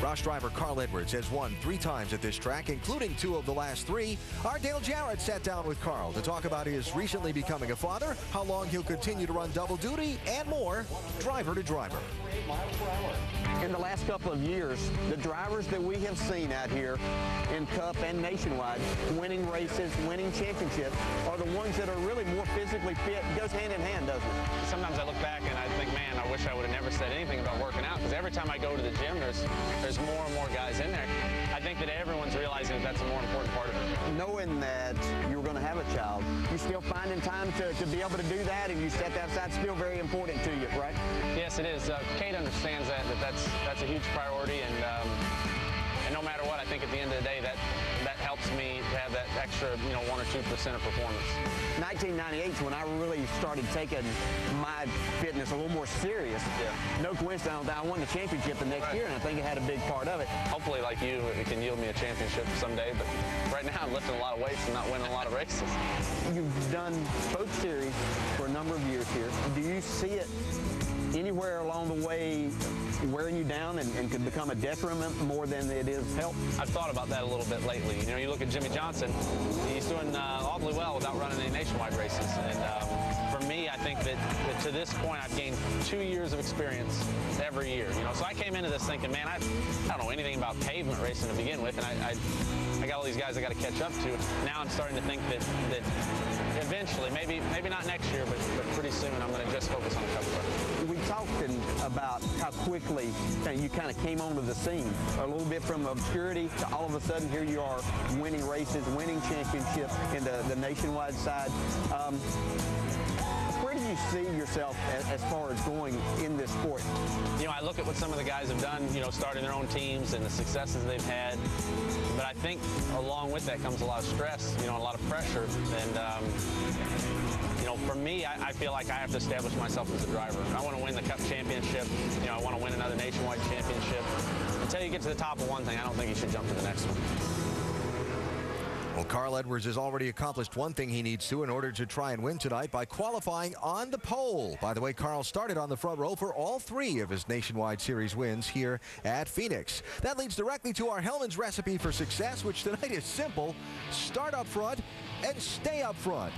Roush driver Carl Edwards has won 3 times at this track, including 2 of the last 3. Our Dale Jarrett sat down with Carl to talk about his recently becoming a father, how long he'll continue to run double duty, and more, driver to driver. In the last couple of years, the drivers that we have seen out here in Cup and Nationwide, winning races, winning championships, are the ones that are really more physically fit. It goes hand in hand, doesn't it? Sometimes I look back and I think, man, I wish I would have never said anything about working out, because every time I go to the gym, there's more and more guys in there. I think that everyone's realizing that that's a more important part of it. Knowing that you're going to have a child, you're still finding time to be able to do that, and you set that aside, still very important to you, right? Yes, it is. Kate understands that's a huge priority, and no matter what, I think at the end of the day, that helps me to have that extra, 1 or 2% of performance. 1998 is when I really started taking my fitness a little more serious. Yeah. No coincidence, I won the championship the next year, and I think it had a big part of it. Hopefully, like you, it can yield me a championship someday, but right now I'm lifting a lot of weights and not winning a lot of races. You've done both series for a number of years here. Do you see it anywhere along the way wearing you down and could become a detriment more than it is help? I've thought about that a little bit lately. You look at Jimmy Johnson, he's doing awfully well without running any nationwide races. And for me, I think that to this point, I've gained 2 years of experience every year. So I came into this thinking, man, I don't know anything about pavement racing to begin with, and I got all these guys I got to catch up to. Now I'm starting to think that eventually, maybe not next year, but pretty soon, I'm going to just focus on the Cup car. We talked about how quickly you kind of came onto the scene, a little bit from obscurity to all of a sudden here you are winning races, winning championships in the nationwide side. Where do you see yourself as far as going in this sport? I look at what some of the guys have done, starting their own teams and the successes they've had. But I think along with that comes a lot of stress, a lot of pressure. And, for me, I feel like I have to establish myself as a driver. I want to win the Cup championship. I want to win another nationwide championship. Until you get to the top of one thing, I don't think you should jump to the next one. Well, Carl Edwards has already accomplished one thing he needs to in order to try and win tonight by qualifying on the pole. By the way, Carl started on the front row for all 3 of his Nationwide Series wins here at Phoenix. That leads directly to our Hellman's recipe for success, which tonight is simple. Start up front and stay up front.